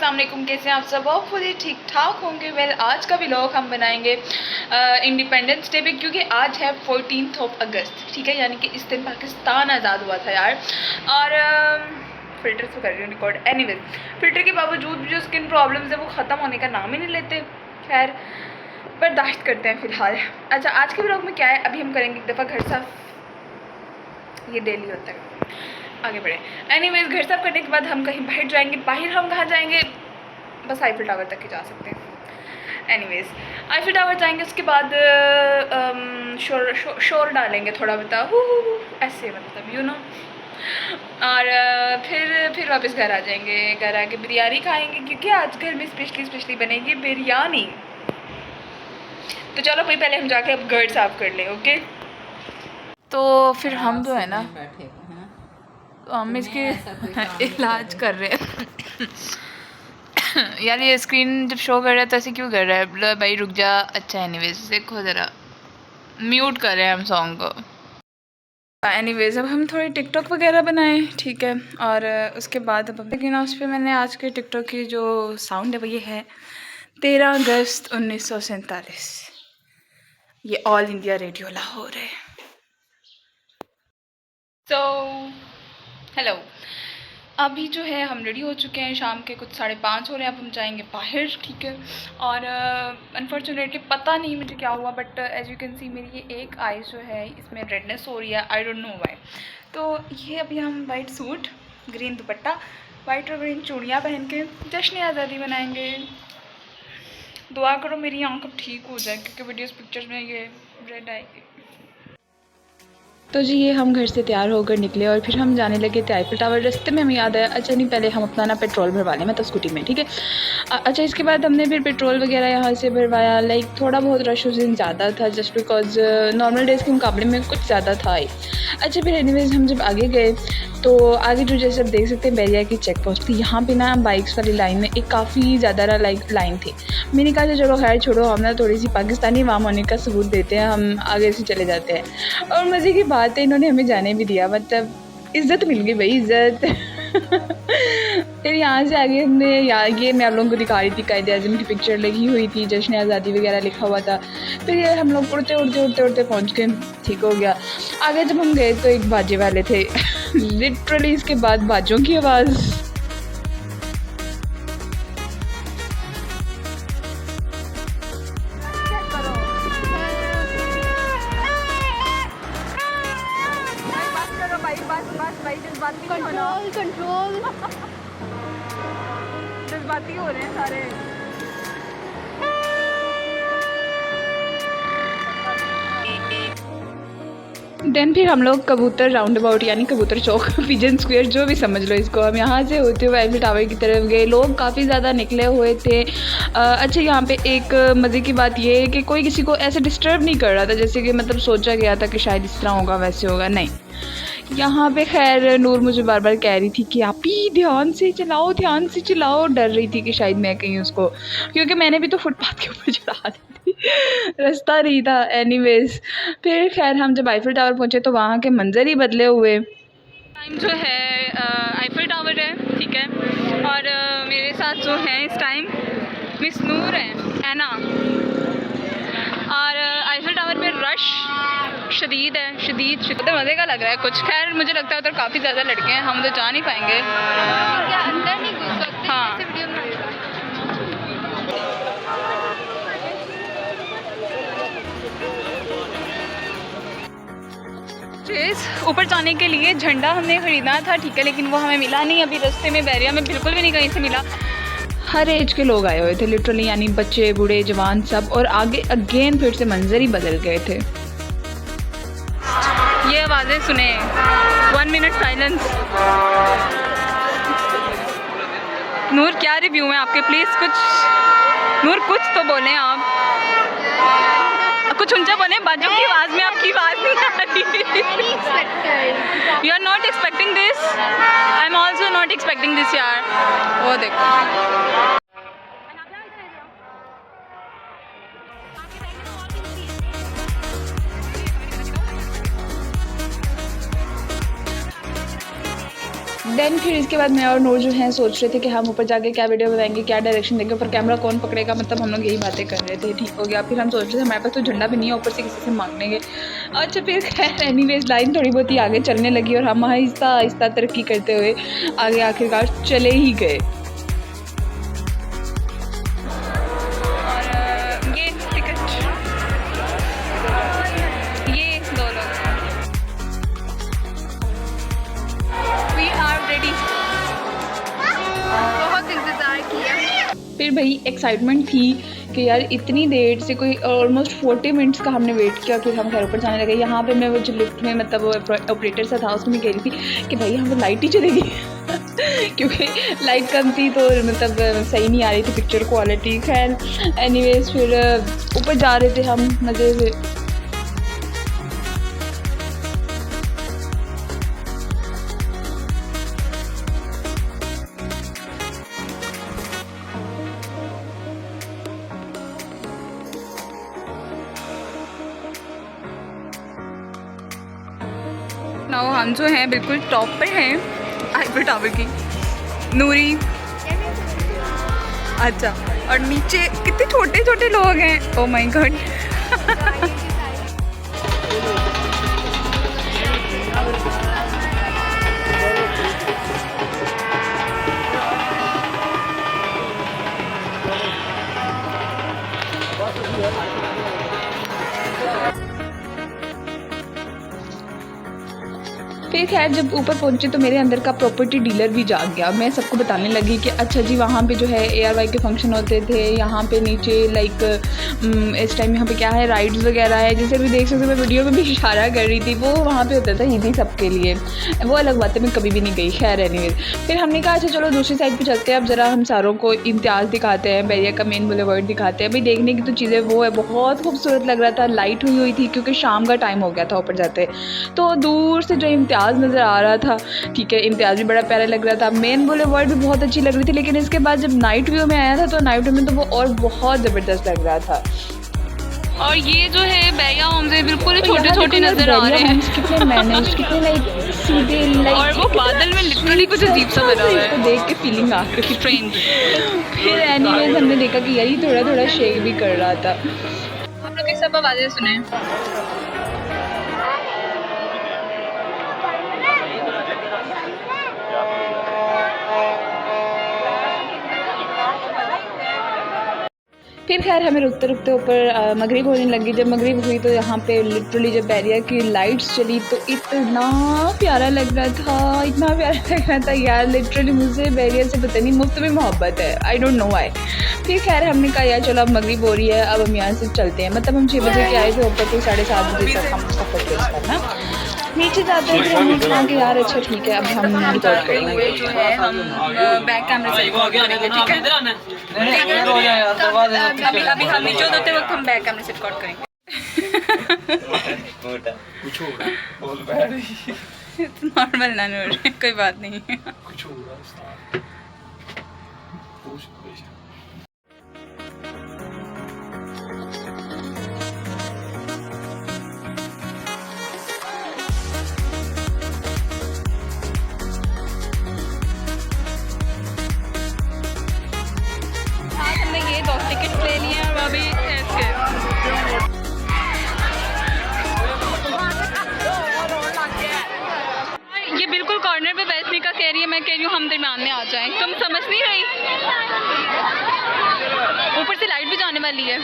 अस्सलाम वालेकुम, कैसे हैं आप सब? होपफुली ठीक ठाक होंगे। वेल, आज का व्लॉग हम बनाएंगे इंडिपेंडेंस डे पे, क्योंकि आज है 14 अगस्त, ठीक है, यानी कि इस दिन पाकिस्तान आज़ाद हुआ था यार। और फ़िल्टर से कर रही हूँ रिकॉर्ड। एनीवेज, फ़िल्टर के बावजूद भी जो स्किन प्रॉब्लम्स है वो ख़त्म होने का नाम ही नहीं लेते। खैर, बर्दाश्त करते हैं फ़िलहाल। अच्छा, आज के व्लॉग में क्या है, अभी हम करेंगे एक दफ़ा घर साफ, ये डेली होता है। आगे बढ़े। एनीवेज, घर साफ करने के बाद हम कहीं बाहर जाएंगे। बाहर हम कहाँ जाएंगे? बस आईफिल टावर तक ही जा सकते हैं। एनीवेज, आईफिल टावर जाएंगे, उसके बाद शोर डालेंगे थोड़ा बता ऐसे, मतलब यू नो। और फिर वापस घर आ जाएंगे। घर आके बिरयानी खाएंगे, क्योंकि आज घर में स्पेशली बनेगी बिरयानी। तो चलो भाई, पहले हम जाके अब घर साफ कर लें। ओके, तो फिर हम जो है ना, तो हम इसके इलाज कर रहे हैं। यार, ये स्क्रीन जब शो कर रहा है तो ऐसे क्यों कर रहा है? भाई रुक जा। अच्छा, एनीवेज देखो ज़रा, म्यूट कर रहे हैं हम सॉन्ग को। एनीवेज, अब हम थोड़ी टिकटॉक वगैरह बनाएं, ठीक है। और उसके बाद अब लेकिन उस पर मैंने आज के टिकटॉक की जो साउंड है वो ये है, 13 अगस्त 1947। ये ऑल इंडिया रेडियो लाहौर है। तो हेलो, अभी जो है हम रेडी हो चुके हैं। शाम के कुछ 5:30 हो रहे हैं। अब हम जाएंगे बाहर, ठीक है। और अनफॉर्चुनेटली पता नहीं मुझे क्या हुआ, but as you can see मेरी ये एक आई जो है इसमें रेडनेस हो रही है। I don't know why. तो ये अभी हम वाइट सूट, ग्रीन दुपट्टा, वाइट और ग्रीन चूड़ियाँ पहन के जश्न आज़ादी मनाएंगे। दुआ करो मेरी आँख अब ठीक हो जाए, क्योंकि वीडियोज़ पिक्चर्स में ये रेड आएगी। तो जी, ये हम घर से तैयार होकर निकले और फिर हम जाने लगे थे आईफिल टावर। रास्ते में हमें याद आया, अच्छा नहीं, पहले हम अपना ना पेट्रोल भरवा लें, मतलब स्कूटी में, ठीक है। अच्छा, इसके बाद हमने फिर पेट्रोल वगैरह यहाँ से भरवाया। लाइक थोड़ा बहुत रश उस दिन ज़्यादा था, जस्ट बिकॉज नॉर्मल डेज़ के मुकाबले में कुछ ज़्यादा था ही। अच्छा, फिर एनीवेज हम जब आगे गए तो आगे जो जैसे आप देख सकते हैं बैरिया की चेक पोस्ट थी। यहाँ पे ना बाइक्स वाली लाइन में एक काफ़ी ज़्यादा लाइन थी। मैंने कहा चलो खैर छोड़ो, हम ना थोड़ी सी पाकिस्तानी वाम होने का सबूत देते हैं, हम आगे से चले जाते हैं। और मज़े की बात है, इन्होंने हमें जाने भी दिया, मतलब इज़्ज़त मिल गई भाई, इज़्ज़त। फिर यहाँ से आगे हमने ये मैं आप लोगों को दिखा रही थी, कायदे आज़म की पिक्चर लगी हुई थी, जश्न आज़ादी वगैरह लिखा हुआ था। फिर ये हम लोग उड़ते पहुँच गए, ठीक हो गया। आगे जब हम गए तो एक बाजे वाले थे। लिटरली इसके बाद बाजों की आवाज़। कंट्रोल जज्बाती हो रहे हैं सारे। देन फिर हम लोग कबूतर राउंड अबाउट, यानी कबूतर चौक, पिजन स्क्वायर, जो भी समझ लो इसको, हम यहाँ से होते हुए आईफिल टावर की तरफ गए। लोग काफ़ी ज़्यादा निकले हुए थे। अच्छा, यहाँ पे एक मज़े की बात ये है कि कोई किसी को ऐसे डिस्टर्ब नहीं कर रहा था, जैसे कि मतलब सोचा गया था कि शायद इस तरह होगा वैसे होगा, नहीं। यहाँ पे खैर नूर मुझे बार बार कह रही थी कि आप ही ध्यान से चलाओ। डर रही थी कि शायद मैं कहीं उसको, क्योंकि मैंने भी तो फुटपाथ के ऊपर चला दी थी, रास्ता नहीं था। एनीवेज, फिर खैर हम जब आईफिल टावर पहुँचे तो वहाँ के मंजर ही बदले हुए। टाइम जो है आईफिल टावर है, ठीक है। और मेरे साथ जो है इस टाइम मिस नूर है ना। और आईफिल टावर पे रश शदीद है, शदीद मज़े का लग रहा है कुछ। खैर मुझे लगता है उधर काफ़ी ज़्यादा लड़के हैं, हम तो जा नहीं पाएंगे। अंदर नहीं घुस सकते। हाँ, ऊपर जाने के लिए झंडा हमने ख़रीदना था, ठीक है, लेकिन वो हमें मिला नहीं। अभी रास्ते में बैरिया में बिल्कुल भी नहीं कहीं से मिला। हर एज के लोग आए हुए थे लिटरली, यानी बच्चे बूढ़े जवान सब। और आगे अगेन फिर से मंजर ही बदल गए थे। ये आवाज़ें सुने, 1 मिनट साइलेंस। नूर, क्या रिव्यू है आपके? प्लीज़ नूर कुछ तो बोलें आप, कुछ ऊंचा बोलें। बाजू की आवाज़ में आपकी आवाज़ नहीं आ रही। You are not expecting this, I am also not expecting this यार। वो देखो, दैन फिर इसके बाद मैं और नूर जो है सोच रहे थे कि हम ऊपर जाके क्या वीडियो बनाएंगे, क्या डायरेक्शन देंगे, ऊपर कैमरा कौन पकड़ेगा, मतलब हम लोग यही बातें कर रहे थे। ठीक हो गया। फिर हम सोच रहे थे हमारे पास तो झंडा भी नहीं है, ऊपर से किसी से मांग लेंगे। अच्छा फिर खैर एनीवेज लाइन थोड़ी बहुत ही आगे चलने लगी और हम आहिस्ता आहिस्ता तरक्की करते हुए आगे आखिरकार चले ही गए। फिर भाई एक्साइटमेंट थी कि यार इतनी देर से कोई ऑलमोस्ट 40 मिनट्स का हमने वेट किया, फिर हम घर ऊपर जाने लगे। यहाँ पे मैं वो जो लिफ्ट में मतलब वो ऑपरेटर सा था उसमें कह रही थी कि भाई यहाँ पर लाइट ही चलेगी क्योंकि लाइट कम थी तो मतलब सही नहीं आ रही थी पिक्चर क्वालिटी। खैर एनीवेज फिर ऊपर जा रहे थे हम मज़े से। नाउ हम जो हैं बिल्कुल टॉप पे हैं आईफिल टावर की। नूरी अच्छा, और नीचे कितने छोटे छोटे लोग हैं, ओह माय गॉड। फिर खैर जब ऊपर पहुंचे तो मेरे अंदर का प्रॉपर्टी डीलर भी जाग गया। मैं सबको बताने लगी कि अच्छा जी वहाँ पे जो है ARY के फंक्शन होते थे, यहाँ पे नीचे लाइक इस टाइम यहाँ पे क्या है राइड्स वगैरह है, जैसे भी देख सकते हो मैं वीडियो में भी इशारा कर रही थी, वो वहाँ पे होता था ईदी सबके लिए, वो अलग बात है, मैं कभी भी नहीं गई। खैर एनीवेज फिर हमने कहा अच्छा चलो दूसरी साइड पर चलते हैं, अब ज़रा हम सारों को इम्तियाज़ दिखाते हैं, बहरिया का मेन बुलेवार्ड दिखाते हैं। भाई देखने की तो चीज़ें वो है, बहुत खूबसूरत लग रहा था, लाइट हुई थी क्योंकि शाम का टाइम हो गया था ऊपर जाते, तो दूर से जो इम्तियाज़ नज़र आ रहा था, ठीक है इम्तियाज़ भी बड़ा प्यारा लग रहा था, मेन बुलेवार्ड भी बहुत अच्छी लग रही थी। लेकिन इसके बाद जब नाइट व्यू में आया था तो नाइट व्यू में तो वो और बहुत ज़बरदस्त लग रहा था। और ये जो है बहरिया होम्स है बिल्कुल छोटे छोटे नज़र आ रहे हैं, कितने मैनेज, कितने लाइक सीधे लाइक, और वो बादल में लिटरली कुछ अजीब सा बना हुआ है, इसको देख के फीलिंग आ रही थी ट्रेन। फिर एनीवेज हमने देखा कि यार ये थोड़ा थोड़ा शेक भी कर रहा था। हम लोग सब आवाज़ें सुने। फिर खैर हमें रुकते रुकते ऊपर मगरिब होने लगी। जब मगरिब हुई तो यहाँ पे लिटरली जब बहरिया की लाइट्स चली तो इतना प्यारा लग रहा था, इतना प्यारा लग रहा था यार, लिटरली मुझे बहरिया से पता नहीं मुफ्त में मोहब्बत है, आई डोंट नो व्हाई। फिर खैर हमने कहा यार चलो अब मगरिब हो रही है, अब हम यहाँ से चलते हैं। मतलब हम 6 बजे के आए थे ऊपर, तो 7:30 बजे तक हम उसका फुटेज करना। नीचे जाते हैं फिर हमने कहा कि यार अच्छा ठीक है अब हम रिकॉर्ड करेंगे, जो है हम बैक कैमरे से रिकॉर्ड करेंगे, ठीक है। अभी हम नीचे होते वक्त हम बैक कैमरे से रिकॉर्ड करेंगे। नॉर्मल ना नूर, कोई बात नहीं है। हमने ये 2 टिकट ले लिए और अभी ये बिल्कुल कॉर्नर पे बैठने का कह रही है, मैं कह रही हूँ हम दरम्यान में आ जाएं। तुम समझ नहीं रही, ऊपर से लाइट भी जाने वाली है।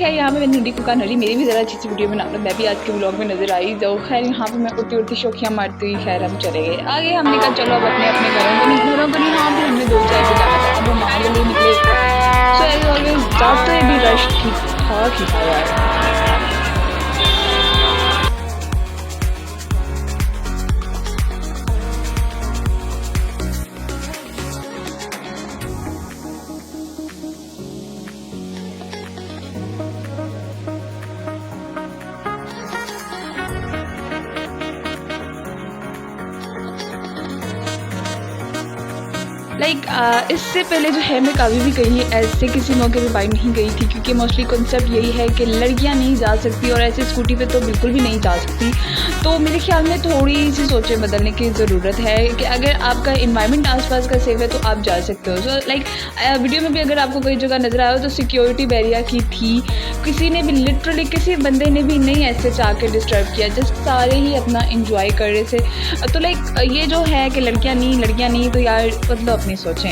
खैर यहाँ पे मैंने नरी को कहा नरी मेरी भी ज़रा अच्छी सी वीडियो बना लो, मैं भी आज के ब्लॉग में नज़र आई। तो खैर यहाँ पे मैं उड़ती उड़ती शौकियाँ मारती हुई खैर हम चले गए आगे। हमने कहा चलो अब अपने अपने घरों को नहीं, हाँ भी हमने 2 चाय पे जाना था, अब हम वहाँ के लिए निकले। सो एज ऑलवेज जाते भी रश ठीक ठाक ही था यार। इससे पहले जो है मैं कभी भी कहीं ऐसे किसी मौके पे बाइक नहीं गई थी, क्योंकि मोस्टली कॉन्सेप्ट यही है कि लड़कियां नहीं जा सकती और ऐसे स्कूटी पे तो बिल्कुल भी नहीं जा सकती। तो मेरे ख्याल में थोड़ी सी सोचें बदलने की ज़रूरत है कि अगर आपका इन्वायरमेंट आसपास का सेफ है तो आप जा सकते हो। सो वीडियो में भी अगर आपको कोई जगह नज़र आया हो तो सिक्योरिटी बैरियर की थी, किसी ने भी लिटरली किसी बंदे ने भी नहीं ऐसे चाह के डिस्टर्ब किया, जस्ट सारे ही अपना इंजॉय कर रहे थे। तो ये जो है कि लड़कियाँ नहीं तो यार मतलब अपनी सोचें।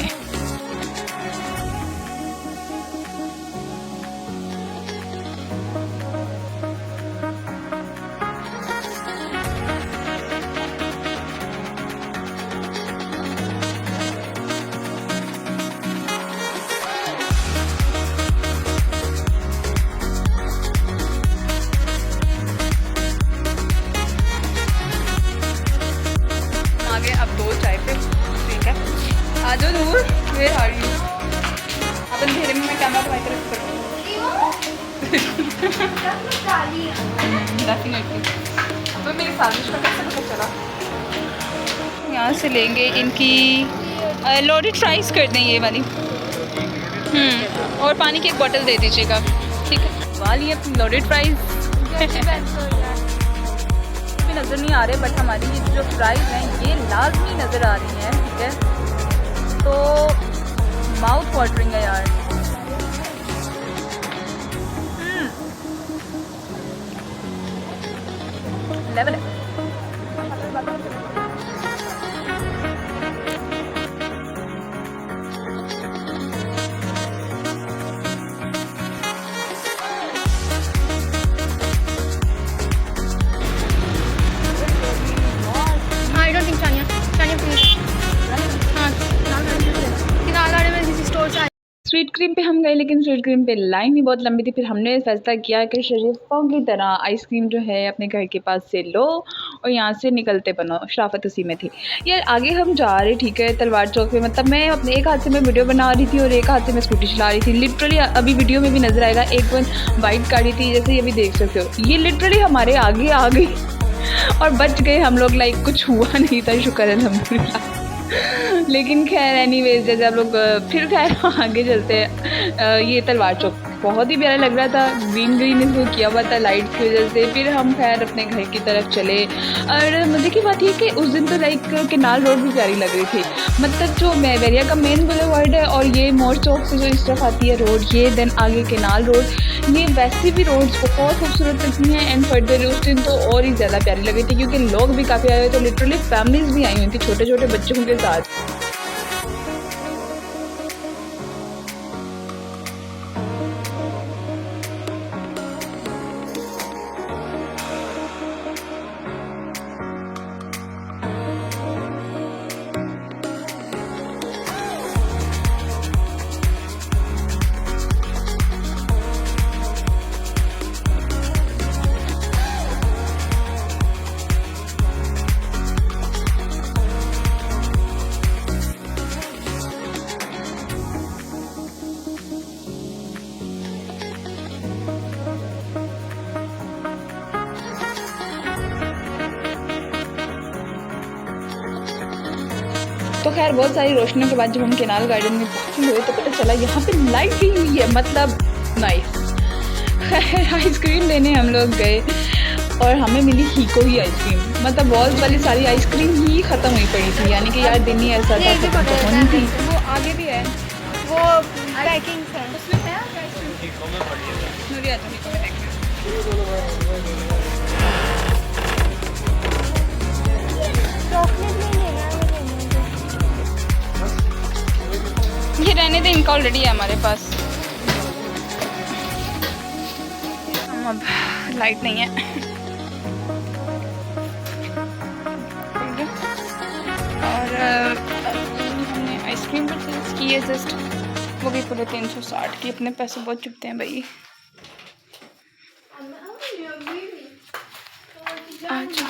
अब 2 चाय पे ठीक है। आ जाओ नूर, वेयर आर यू? अब अंधेरे में मैं कैमरा तुम्हारी तरफ डेफिनेटली। तो मेरी साजिश का कैसे पता चला? यहाँ से लेंगे इनकी लोडेड फ्राइज़ कर दें ये वाली, और पानी की एक बोतल दे दीजिएगा, ठीक है? वाली अपनी लोडेड फ्राइज़ नज़र नहीं आ रहे, बट हमारी ये जो फ्राइज़ हैं ये लाजमी नज़र आ रही हैं, ठीक है? तो माउथ वाटरिंग है यार। लेवल है। स्वीट क्रीम पे हम गए, लेकिन स्वीट क्रीम पे लाइन ही बहुत लंबी थी। फिर हमने फैसला किया कि शरीफों की तरह आइसक्रीम जो है अपने घर के पास से लो और यहाँ से निकलते बनो। शराफत उसी में थी यार। आगे हम जा रहे, ठीक है, तलवार चौक पे। मतलब मैं अपने एक हाथ से मैं वीडियो बना रही थी और एक हाथ से मैं स्कूटी चला रही थी। लिटरली अभी वीडियो में भी नज़र आएगा, एक वन बाइक गाड़ी थी जैसे ये भी देख सकते हो, ये लिटरली हमारे आगे आ गई और बच गए हम लोग। कुछ हुआ नहीं था, शुक्र अल्हम्दुलिल्लाह। लेकिन खैर एनीवेज जैसे आप लोग फिर खैर आगे चलते हैं। ये तलवार चौक बहुत ही प्यारा लग रहा था, ग्रीन इसको किया हुआ था लाइट्स की वजह से। फिर हम खैर अपने घर की तरफ चले। और मज़े की बात ये कि उस दिन तो केनाल रोड भी प्यारी लग रही थी। मतलब जो बैरिया का मेन बुलेवार्ड है और ये मोर चौक से जो इस तरफ आती है रोड, ये देन आगे केनाल रोड, ये वैसे भी रोड्स बहुत खूबसूरत लगती हैं। एंड फर्दर उस दिन तो और ही ज़्यादा प्यारी लग रही थी क्योंकि लोग भी काफ़ी आए हुए थे। लिटरली फैमिलीज़ भी आई हुई थी छोटे छोटे बच्चों के साथ। तो खैर बहुत सारी रोशनियों के बाद जब हम केनाल गार्डन में दाखिल हुए तो पता चला यहाँ पे लाइट गई हुई है, मतलब नाइस। खैर आइसक्रीम लेने हम लोग गए और हमें मिली हीको ही आइसक्रीम। मतलब बॉल्स वाली सारी आइसक्रीम ही ख़त्म हुई पड़ी थी, यानी कि यार दिन ही ऐसा था होनी थी। वो आगे भी है, वो पैकिंग है उसमें है ये रहने दें, इनका ऑलरेडी है हमारे पास। अब लाइट नहीं है। और हमने आइसक्रीम परचेज की है जस्ट, वो भी पूरे 360 की। अपने पैसे बहुत चुभते हैं भाई। आज